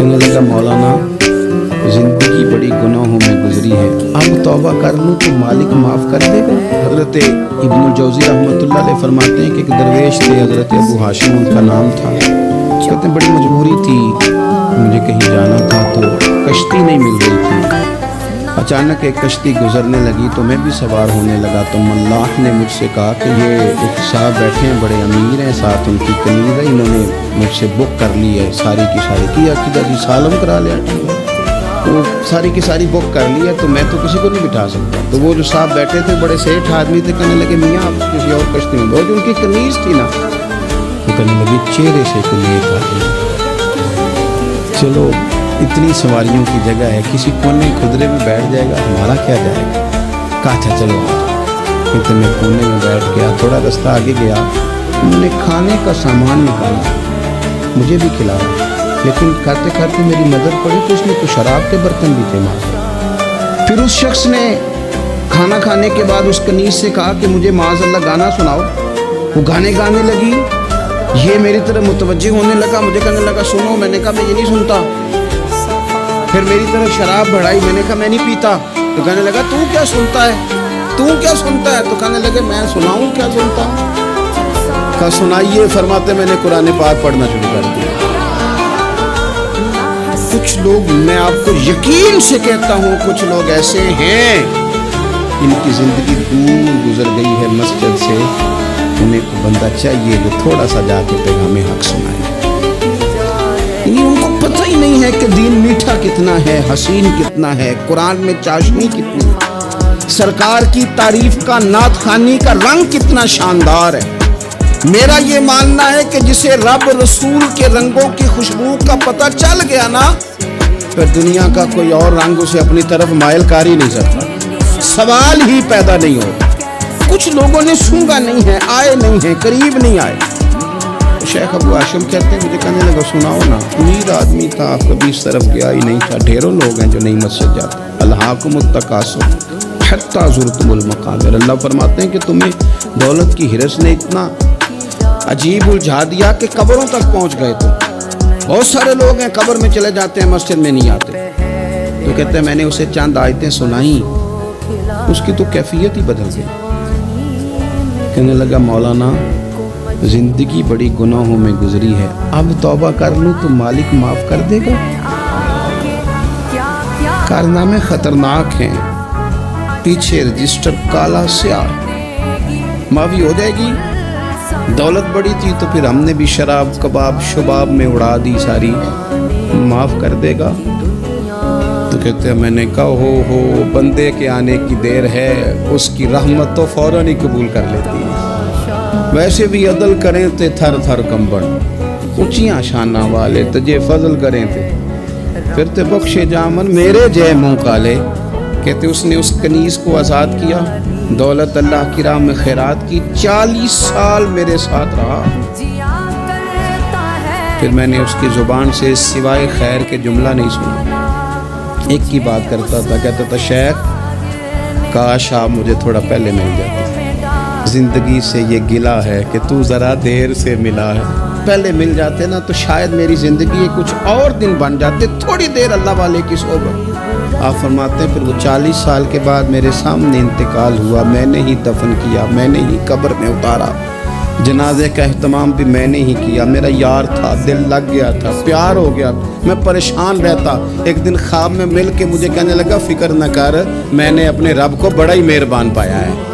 कहने लगा मौलाना ज़िंदगी बड़ी गुनाहों में गुजरी है, अब तौबा कर लूँ तो मालिक माफ़ कर देगा। हज़रत इब्नुल जौज़ी रहमतुल्लाह अलैह फरमाते हैं कि एक दरवेश थे, हज़रत अबू हाशिम उनका नाम था। कहते हैं बड़ी मजबूरी थी, मुझे कहीं जाना था तो कश्ती नहीं मिल रही थी। अचानक एक कश्ती गुजरने लगी तो मैं भी सवार होने लगा तो मल्लाह ने मुझसे कहा कि ये एक साहब बैठे हैं, बड़े अमीर हैं, साथ उनकी कनीज़ है, इन्होंने मुझसे बुक कर ली है, सारी की सारी की अकीदा जी सालम करा लिया, वो सारी की सारी बुक कर ली है, तो मैं तो किसी को नहीं बिठा सकता। तो वो जो साहब बैठे थे बड़े सेठ आदमी थे, कहने लगे मियाँ आप किसी और कश्ती में, वो जो उनकी कनीज़ थी ना, वो कहने लगी चेहरे से कनीज़ था, चलो इतनी सवारियों की जगह है, किसी कोने खुदरे में बैठ जाएगा, हमारा क्या जाएगा। कहा था चलो तो मैं कोने में बैठ गया, थोड़ा रास्ता आगे गया, उन्होंने खाने का सामान निकाला, मुझे भी खिलाया, लेकिन खाते खाते मेरी नज़र पड़ी तो उसमें कुछ शराब के बर्तन भी थे माँ। फिर उस शख्स ने खाना खाने के बाद उस कनीज़ से कहा कि मुझे माज़अल्लाह गाना सुनाओ। वो गाने गाने लगी, ये मेरी तरफ मुतवज्जे होने लगा, मुझे कहने लगा सुनो, मैंने कहा मैं ये नहीं सुनता। फिर मेरी तरफ शराब बढ़ाई, मैंने कहा मैं नहीं पीता। तो कहने लगा तू क्या सुनता है, तू क्या सुनता है। तो कहने लगे मैं सुनाऊं क्या सुनता हूँ। कहा सुनाइए। फरमाते मैंने कुरान पाक पढ़ना शुरू कर दिया। कुछ लोग, मैं आपको यकीन से कहता हूँ, कुछ लोग ऐसे हैं इनकी जिंदगी दूर गुजर गई है मस्जिद से, उन्हें को बंदा चाहिए जो थोड़ा सा जाके पैगाम हक सुनाए। उनको पता ही नहीं है कि दीन मीठा कितना है, हसीन कितना है, कुरान में चाशनी कितनी है, सरकार की तारीफ का, नात खानी का रंग कितना शानदार है। मेरा ये मानना है कि जिसे रब रसूल के रंगों की खुशबू का पता चल गया ना, फिर दुनिया का कोई और रंग उसे अपनी तरफ मायल कर ही नहीं सकता, सवाल ही पैदा नहीं होता। कुछ लोगों ने सूंघा नहीं है, आए नहीं है, करीब नहीं आए। शेख अबू हाशिम कहते हैं मुझे कहने लगा सुनाओ ना, अमीर आदमी था, कभी इस तरफ गया ही नहीं था। ढेरों लोग हैं जो नहीं मस्जिद जाते। अल्हाकुमुत तकासुर हत्ता ज़ुरतुमुल मकाबिर। अल्लाह फरमाते हैं कि तुम्हें दौलत की हिरस ने इतना अजीब उलझा दिया कि कब्रों तक पहुंच गए तुम। बहुत सारे लोग हैं कब्र में चले जाते हैं, मस्जिद में नहीं आते। तो कहते हैं मैंने उसे चंद आयतें सुनाई, उसकी तो कैफियत ही बदल गई। कहने लगा मौलाना ज़िंदगी बड़ी गुनाहों में गुजरी है, अब तौबा कर लूँ तो मालिक माफ़ कर देगा। कारनामे ख़तरनाक हैं, पीछे रजिस्टर काला स्याह, माफ़ी हो जाएगी। दौलत बड़ी थी तो फिर हमने भी शराब कबाब शबाब में उड़ा दी सारी, माफ़ कर देगा। तो कहते हैं मैंने कहा हो बंदे के आने की देर है, उसकी रहमत तो फ़ौरन ही कबूल कर लेती है। वैसे भी अदल करें थे थर थर कंबन, ऊंचियां शाना वाले तजे फजल करें थे, फिर ते बख्शे जामन मेरे जय मुँह काले। कहते उसने उस कनीज़ को आज़ाद किया, दौलत अल्लाह की राह में खैरात की, 40 साल मेरे साथ रहा। फिर मैंने उसकी ज़ुबान से सिवाय खैर के जुमला नहीं सुना। एक की बात करता था, कहता था शेख काश आप मुझे थोड़ा पहले मिल जाते, ज़िंदगी से ये गिला है कि तू ज़रा देर से मिला है, पहले मिल जाते ना तो शायद मेरी ज़िंदगी कुछ और दिन बन जाते, थोड़ी देर अल्लाह वाले की सोबत। आप फरमाते हैं फिर वो 40 साल के बाद मेरे सामने इंतकाल हुआ, मैंने ही दफन किया, मैंने ही कब्र में उतारा, जनाजे का एहतमाम भी मैंने ही किया। मेरा यार था, दिल लग गया था, प्यार हो गया, मैं परेशान रहता। एक दिन ख्वाब में मिल के मुझे कहने लगा फ़िक्र न कर, मैंने अपने रब को बड़ा ही मेहरबान पाया है।